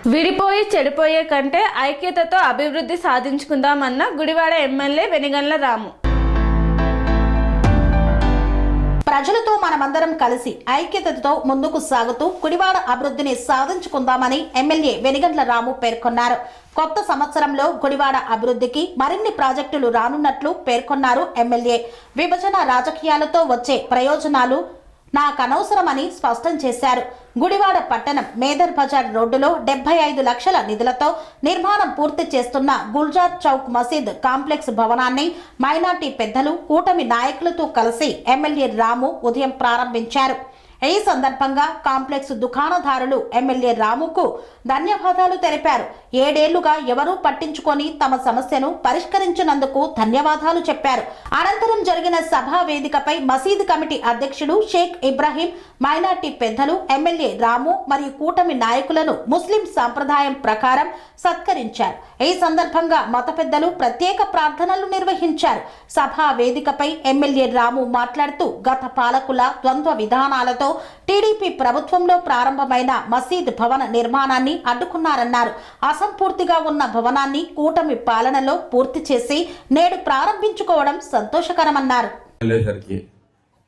విడిపోయి చెడిపోయే కంటే ఐక్యతతో అభివృద్ధి సాధించుకుందామన్న గుడివాడ ఎమ్మెల్యే వెనిగండ్ల రాము. ప్రజలతో మనమందరం కలిసి ఐక్యతతో ముందుకు సాగుతూ గుడివాడ అభివృద్ధిని సాధించుకుందామని ఎమ్మెల్యే వెనిగండ్ల రాము పేర్కొన్నారు. కొత్త సంవత్సరంలో గుడివాడ అభివృద్ధికి మరిన్ని ప్రాజెక్టులు రానున్నట్లు పేర్కొన్నారు ఎమ్మెల్యే. విభజన రాజకీయాలతో వచ్చే ప్రయోజనాలు నాకనవసరమని స్పష్టం చేశారు. గుడివాడ పట్టణం మేదర్ బజార్ రోడ్డులో 75 లక్షల నిధులతో నిర్మాణం పూర్తి చేస్తున్న గుల్జార్ చౌక్ మసీద్ కాంప్లెక్స్ భవనాన్ని మైనార్టీ పెద్దలు, కూటమి నాయకులతో కలిసి ఎమ్మెల్యే రాము ఉదయం ప్రారంభించారు. ఈ సందర్భంగా కాంప్లెక్స్ దుకాణదారులు ఎమ్మెల్యే రాముకు ధన్యవాదాలు తెలిపారు. 7 ఏళ్లుగా ఎవరూ పట్టించుకొని తమ సమస్యను పరిష్కరించినందుకు ధన్యవాదాలు చెప్పారు. అనంతరం జరిగిన సభా వేదికపై మసీదు కమిటీ అధ్యక్షుడు షేక్ ఇబ్రాహీం, మైనార్టీ పెద్దలు ఎమ్మెల్యే రాము మరియు కూటమి నాయకులను ముస్లిం సంప్రదాయం ప్రకారం సత్కరించారు. ఈ సందర్భంగా మత పెద్దలు ప్రత్యేక ప్రార్థనలు నిర్వహించారు. సభా వేదికపై ఎమ్మెల్యే రాము మాట్లాడుతూ గత పాలకుల ద్వంద్వ విధానాలతో టీడీపీ ప్రభుత్వంలో ప్రారంభమైన మసీద్ భవన నిర్మాణాన్ని అడ్డుకున్నారన్నారు. అసంపూర్తిగా ఉన్న భవనాన్ని కూటమి పాలనలో పూర్తి చేసి నేడు ప్రారంభించుకోవడం సంతోషకరమన్నారు.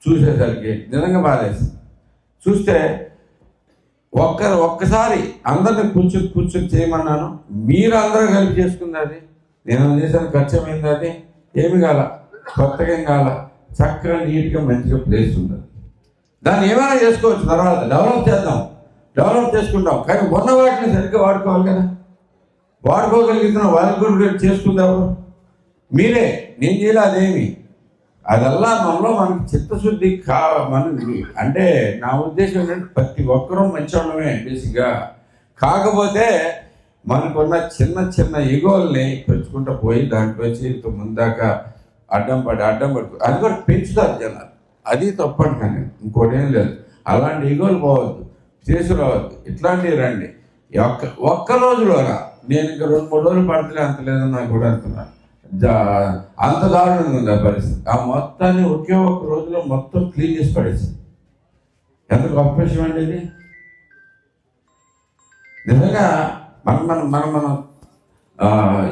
చూసేసరికి నిజంగా బాధేసి చూస్తే ఒక్కసారి అందరిని కూర్చొని చేయమన్నాను. మీరు అందరూ కలిపి చేసుకుంది అది. నేను చేసిన ఖర్చు అయింది అది ఏమి కాల, కొత్తగా ఏం కాల, చక్కగా నీట్గా మంచిగా ప్లేస్ ఉంది. దాన్ని ఏమైనా చేసుకోవచ్చు, తర్వాత డెవలప్ చేసుకుంటాం. కానీ ఉన్న వాటిని సరిగ్గా వాడుకోవాలి కదా. వాడుకోగలుగుతున్నాం, వాళ్ళకి కూడా చేసుకుందాము. మీరే, నేను చేయలే అదేమి. అదల్లా మనకి చిత్తశుద్ధి అంటే నా ఉద్దేశం ఏంటంటే ప్రతి ఒక్కరూ మంచి ఉండమే బేసిక్గా. కాకపోతే మనకున్న చిన్న ఈగోల్ని పెంచుకుంటూ పోయి దాంట్లో ఇంత ముందాకా అడ్డం పడుకు అది కూడా పెంచుతారు జనాలు. అది తప్పంటాను, ఇంకోటి ఏం లేదు. అలాంటి ఈగోలు పోవద్దు, తీసుకురావద్దు. ఇట్లాంటివి రండి. ఒక్క రోజులోనా, నేను ఇంకా 2-3 రోజులు పడతలే అంత లేదని నాకు కూడా అంటున్నాను. అంత దారుణంగా ఉంది ఆ పరిస్థితి. ఆ మొత్తాన్ని ఒకే ఒక్క రోజులో మొత్తం క్లీన్ చేసి పడేసింది. ఎంత గొప్ప విషయం అండి ఇది. నిజంగా మనం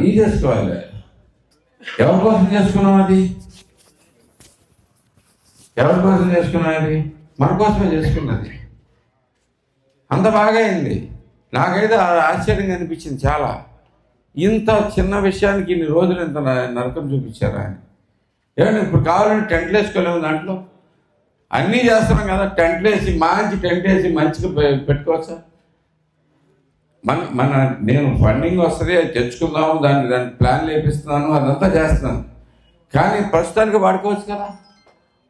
ఇది చేసుకోవాలి. ఎవరి కోసం చేసుకున్నాం అది? ఎవరి కోసం చేసుకున్నాం అది? మన కోసమే చేసుకున్నది. అంత బాగా అయింది. నాకైతే ఆశ్చర్యంగా అనిపించింది చాలా. ఇంత చిన్న విషయానికి ఇన్ని రోజులు ఇంత నరకం చూపించారా అని. ఏమంటే ఇప్పుడు కావాలంటే టెంట్లు వేసుకోలేము, దాంట్లో అన్నీ చేస్తున్నాం కదా. టెంట్లు వేసి మంచిగా పెట్టుకోవచ్చా? నేను ఫండింగ్ వస్తుంది, అది తెచ్చుకుందాము, దాన్ని ప్లాన్ లేపిస్తున్నాను, అదంతా చేస్తున్నాను. కానీ ప్రస్తుతానికి వాడుకోవచ్చు కదా.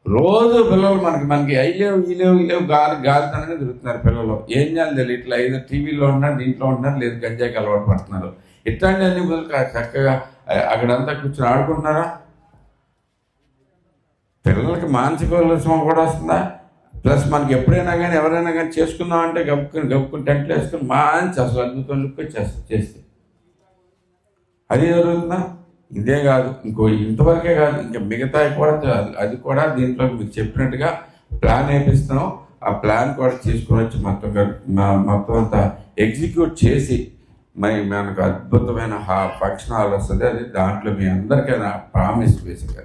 రోజు పిల్లలు మనకి ఈ లేవు గాలితనంగా తిరుగుతున్నారు పిల్లలు. ఏం చేయాలి తెలియదు. ఇట్లా ఏదో టీవీలో ఉన్నారు, దీంట్లో ఉన్నారు, లేదు గంజాయికి అలవాటు పడుతున్నారు. ఇట్లాంటి అన్ని బదులు చక్కగా అక్కడంతా కూర్చొని ఆడుకుంటున్నారా? పిల్లలకి మానసిక ఉల్లాసం కూడా వస్తుందా? ప్లస్ మనకి ఎప్పుడైనా కానీ ఎవరైనా కానీ చేసుకుందాం అంటే గబుక్కుని టెంట్లు వేసుకుని మంచి అసలు అద్భుతం లుక్ చేస్తే అది జరుగుతుందా? ఇదే కాదు, ఇంతవరకే కాదు, ఇంకా మిగతా కూడా అది కూడా దీంట్లో మీకు చెప్పినట్టుగా ప్లాన్ వేపిస్తున్నాం. ఆ ప్లాన్ కూడా తీసుకుని వచ్చి మొత్తం అంతా ఎగ్జిక్యూట్ చేసి మనకు అద్భుతమైన ఫంక్షన్ హాల్ వస్తుంది. అది దాంట్లో మీ అందరికైనా ప్రామిస్ బేసిక్గా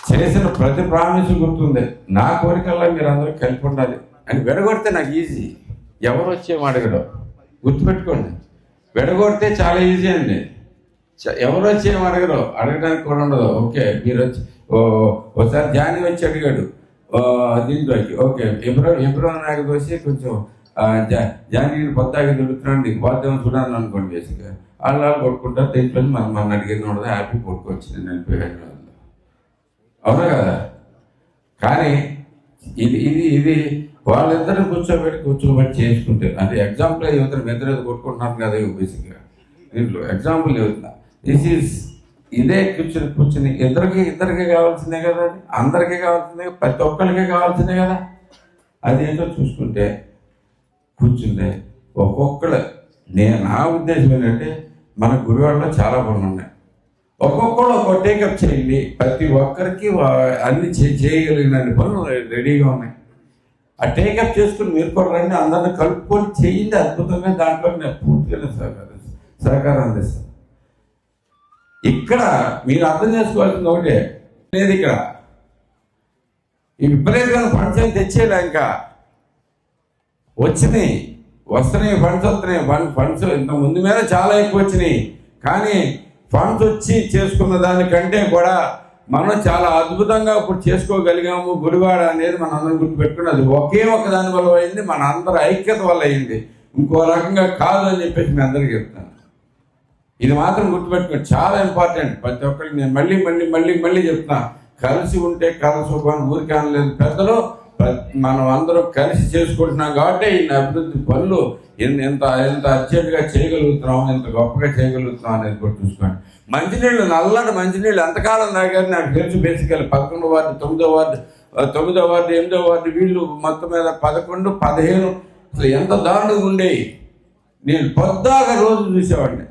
చేసిన ప్రతి ప్రామిస్ గుర్తుంది. నా కోరికల్లా మీరు అందరూ కలిపి ఉండాలి అని విడగొడితే నాకు ఈజీ. ఎవరు వచ్చేమో అడగడం గుర్తుపెట్టుకోండి. విడగొడితే చాలా ఈజీ అండి. ఎవరు వచ్చేమో అడగడానికి కూడా ఉండదు. ఓకే, మీరు వచ్చి ఒకసారి జాని వచ్చి అడిగాడు దీంట్లోకి. ఓకే, ఎబ్రో నాయకు వచ్చి కొంచెం జానీ పొద్దాకి దొరుకుతున్నాడు, నీకు బాధ్యత చూడాలని అనుకోండి. బేసిక్గా వాళ్ళు కొట్టుకుంటారు. దీంట్లో మనం అడిగేది ఉండదు, హ్యాపీ కొట్టుకోవచ్చు. నేను వెళ్ళిపోయాను, అవునా కదా. కానీ ఇది వాళ్ళిద్దరు కూర్చోబెట్టి చేసుకుంటే అది ఎగ్జాంపుల్ యువతను ఎదురు కొట్టుకుంటున్నారు కదా. బేసిక్గా దీంట్లో ఎగ్జాంపుల్ చెబుతున్నా. ఇదే కూర్చుని ఇద్దరికి కావాల్సిందే కదా. అది అందరికీ కావాల్సిందే, ప్రతి ఒక్కరికి కావాల్సిందే కదా. అదేంటో చూసుకుంటే కూర్చుంటే ఒక్కొక్కరు నా ఉద్దేశం ఏంటంటే మన గుడివాడలో చాలా పనులు ఉన్నాయి. ఒక్కొక్కరు ఒక్కొక్క టేకప్ చేయండి. ప్రతి ఒక్కరికి అన్ని చేయగలిగిన పనులు రెడీగా ఉన్నాయి. ఆ టేకప్ చేసుకుని మీరు కూడా రండి, అందరిని కలుపుకొని చేయండి, అద్భుతంగా దాంట్లో నేను పూర్తిగా సహకారం అందిస్తాను. ఇక్కడ మీరు అర్థం చేసుకోవాల్సింది ఒకటే, లేదు ఇక్కడ ఈ విపరీతమైన ఫండ్స్ ఏం తెచ్చేలా, ఇంకా వస్తున్నాయి ఫండ్స్ వస్తున్నాయి. ఫండ్స్ ఇంత ముందు మీద చాలా ఎక్కువ వచ్చినాయి, కానీ ఫండ్స్ వచ్చి చేసుకున్న దానికంటే కూడా మనం చాలా అద్భుతంగా ఇప్పుడు చేసుకోగలిగాము. గుడివాడ అనేది మన అందరం గుర్తుపెట్టుకుని అది ఒకే ఒక దాని వల్ల అయింది, మన అందరి ఐక్యత వల్ల అయింది, ఇంకో రకంగా కాదు అని చెప్పేసి మీ అందరికీ చెప్తాను. ఇది మాత్రం గుర్తుపెట్టుకోండి, చాలా ఇంపార్టెంట్. ప్రతి ఒక్కరికి నేను మళ్ళీ చెప్తున్నా, కలిసి ఉంటే కలసుకొని ఊరికి అనలేదు పెద్దలు. మనం అందరం కలిసి చేసుకుంటున్నాం కాబట్టి ఈ అభివృద్ధి పనులు ఎంత అర్జెంటుగా చేయగలుగుతున్నాం, ఎంత గొప్పగా చేయగలుగుతున్నాం అనేది కూడా చూసుకోండి. మంచినీళ్ళు, నల్లటి మంచినీళ్ళు ఎంతకాలం తాగారు నాకు తెలుసు. బేసికల్ 11వ వార్డు, 9వ వార్డు, 8వ వార్డు వీళ్ళు మొత్తం మీద 11, 15 అసలు ఎంత దారుణంగా ఉండేవి. నేను పొద్దాగా రోజు చూసేవాడిని,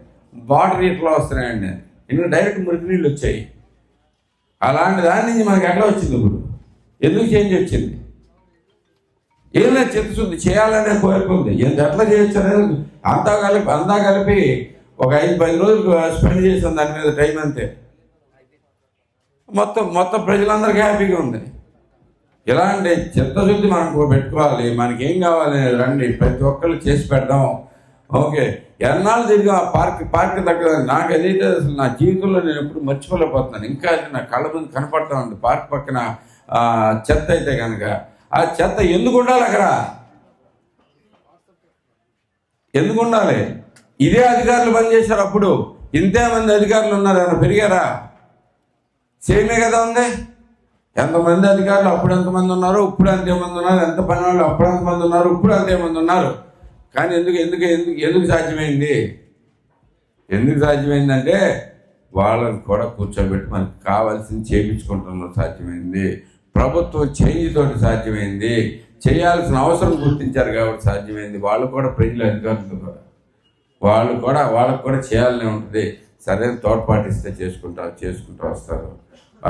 వాటర్ ఇట్లా వస్తున్నాయండి, ఇంకా డైరెక్ట్ మురికి నీళ్ళు వచ్చాయి. అలాంటి దాని నుంచి మనకి ఎట్లా వచ్చింది, ఇప్పుడు ఎందుకు చేంజ్ వచ్చింది? ఏమైనా చిత్తశుద్ధి చేయాలనే కోరిక ఉంది. ఎట్లా చేయొచ్చు అనేది అంతా కలిపి ఒక 5-10 రోజులు స్పెండ్ చేసాం దాని మీద టైం అంతే. మొత్తం ప్రజలందరికీ హ్యాపీగా ఉంది. ఇలాంటి చిత్తశుద్ధి మనం పెట్టుకోవాలి. మనకి ఏం కావాలి రండి, ప్రతి ఒక్కళ్ళు చేసి పెడదాం. ఓకే, ఎన్నాళ్ళు తిరిగి పార్క్ దగ్గర నాకు ఏదైతే అసలు నా జీవితంలో నేను ఎప్పుడు మర్చిపోలేకపోతున్నాను. ఇంకా అది నా కళ్ళ ముందు కనపడతా ఉంది. పార్క్ పక్కన చెత్త అయితే కనుక ఆ చెత్త ఎందుకు ఉండాలి అక్కడ? ఎందుకు ఉండాలి? ఇదే అధికారులు పనిచేశారు అప్పుడు. ఇంతేమంది అధికారులు ఉన్నారు, ఏమైనా పెరిగారా? సేమే కదా ఉంది. ఎంతమంది అధికారులు అప్పుడు ఎంతమంది ఉన్నారు, ఇప్పుడు అంతేమంది ఉన్నారు. ఎంత పని వాళ్ళు అప్పుడు ఎంతమంది ఉన్నారు, ఇప్పుడు అంతేమంది ఉన్నారు. కానీ ఎందుకు సాధ్యమైంది? ఎందుకు సాధ్యమైందంటే వాళ్ళని కూడా కూర్చోబెట్టి మనకు కావాల్సింది చేయించుకుంటున్న సాధ్యమైంది. ప్రభుత్వం చేంజ్ తోటి సాధ్యమైంది. చేయాల్సిన అవసరం గుర్తించారు కాబట్టి సాధ్యమైంది. వాళ్ళు కూడా ప్రజల అధికారులు కూడా వాళ్ళకు కూడా చేయాలనే ఉంటుంది. సరైన తోడ్పాటిస్తే చేసుకుంటూ వస్తారు.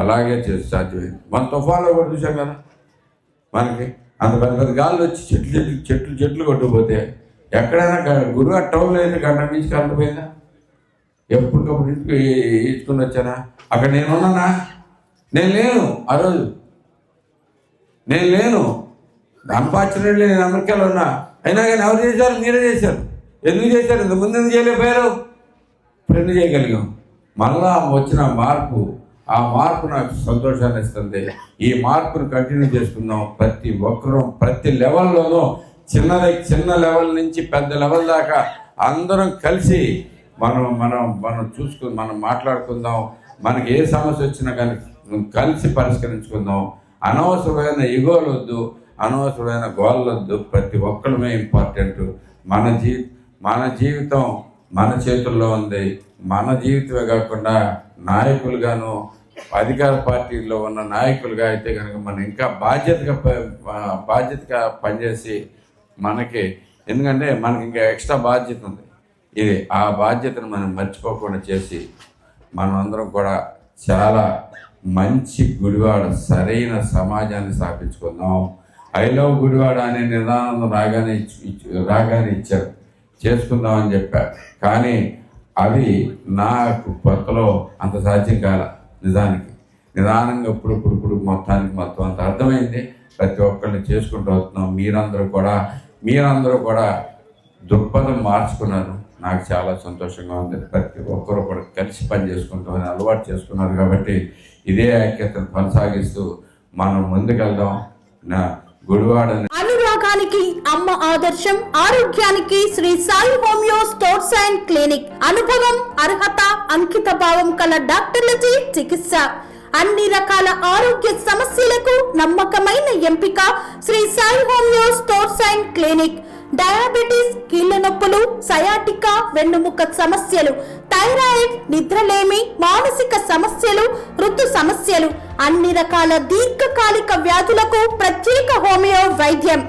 అలాగే సాధ్యమైంది. మన తుఫాన్లో కూడా చూసాం కదా, మనకి అంత పెద్ద గాల్లో వచ్చి చెట్లు కొట్టుకుపోతే ఎక్కడైనా గురువు టౌన్లో అయితే గంట మించి కరెంట్ పోయిందా? ఎప్పటికప్పుడు ఇంటికి ఈడ్చుకుని వచ్చానా? అక్కడ నేనున్నానా? నేను లేను. ఆ రోజు నేను లేను. అన్ఫార్చునేట్లీ నేను అమెరికాలో ఉన్నా. అయినా కానీ ఎవరు చేశారు? మీరే చేశారు. ఎందుకు చేశారు? ఇంతకుముందు ఎందుకు చేయలేకపోయారు? ఇప్పుడు ఎందుకు చేయగలిగాం? మళ్ళా వచ్చిన మార్పు, ఆ మార్పు నాకు సంతోషాన్ని ఇస్తుంది. ఈ మార్పును కంటిన్యూ చేసుకుందాం. ప్రతి ఒక్కరూ ప్రతి లెవెల్లోనూ చిన్న లెవెల్ నుంచి పెద్ద లెవెల్ దాకా అందరం కలిసి మనం చూసుకుని మనం మాట్లాడుకుందాం. మనకి ఏ సమస్య వచ్చినా కానీ కలిసి పరిష్కరించుకుందాం. అనవసరమైన ఈగోలు వద్దు, అనవసరమైన గోళ్ళు వద్దు. ప్రతి ఒక్కరమే ఇంపార్టెంట్. మన జీవితం మన చేతుల్లో ఉంది. మన జీవితమే కాకుండా నాయకులుగాను అధికార పార్టీల్లో ఉన్న నాయకులుగా అయితే కనుక మనం ఇంకా బాధ్యతగా పనిచేసి ఎందుకంటే మనకి ఇంకా ఎక్స్ట్రా బాధ్యత ఉంది. ఆ బాధ్యతను మనం మర్చిపోకుండా చేసి మనం అందరం కూడా చాలా మంచి గుడివాడ, సరైన సమాజాన్ని స్థాపించుకుందాం. ఐ లవ్ గుడివాడ అనే నిదానం రాగానే ఇచ్చారు, చేసుకుందామని చెప్పారు. కానీ అది నాకు కొత్తలో అంత సాధ్యం కాల. నిదానంగా ఇప్పుడు మొత్తం అంత అర్థమైంది. ప్రతి ఒక్కరిని చేసుకుంటూ వస్తున్నాం. మీరందరూ కూడా దృక్పథం మార్చుకున్నారు. నాకు చాలా సంతోషంగా ఉంది. ప్రతి ఒక్కరు కూడా కలిసి పని చేసుకుంటామని అలవాటు చేసుకున్నారు. కాబట్టి ఇదే ఐక్యతను కొనసాగిస్తూ మనం ముందుకెళ్దాం. నా గుడివాడని అనురాగానికి అమ్మ ఆదర్శం, ఆరోగ్యానికి Shri Sai homeo stores and clinic. అనుభవం, అర్హత, అంకిత భావం కల డాక్టర్లచే చికిత్స. అన్ని రకాల ఆరోగ్య సమస్యలకు నమ్మకమైన ఎంపిక Shri Sai homeo stores and clinic. Diabetes, కీళ్ల నొప్పులు, సయాటికా, వెన్నుముక్క సమస్యలు, థైరాయిడ్, నిద్రలేమి, మానసిక సమస్యలు, ఋతు సమస్యలు, అన్ని రకాల దీర్ఘకాలిక వ్యాధులకు ప్రత్యేక హోమియో వైద్యం.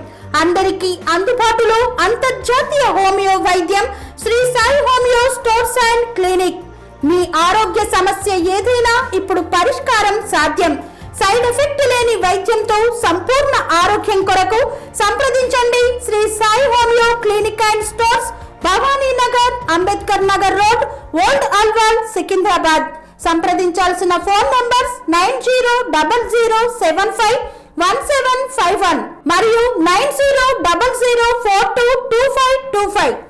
అందరికీ అందుబాటులో అంతర్జాతీయ హోమియో వైద్యం Shri Sai homeo stores and clinic. మీ ఆరోగ్య సమస్య ఏదైనా ఇప్పుడు పరిష్కారం సాధ్యం. సైడ్ ఎఫెక్ట్ లేని వైద్యంతో సంపూర్ణ ఆరోగ్యం కొరకు సంప్రదించండి Shri Sai homeo clinic and stores, Bhavani Nagar, Ambedkar Nagar road, old Alwal, Secunderabad. సంప్రదించాల్సిన ఫోన్ నంబర్స్ 9000751751 మరియు 9000422525.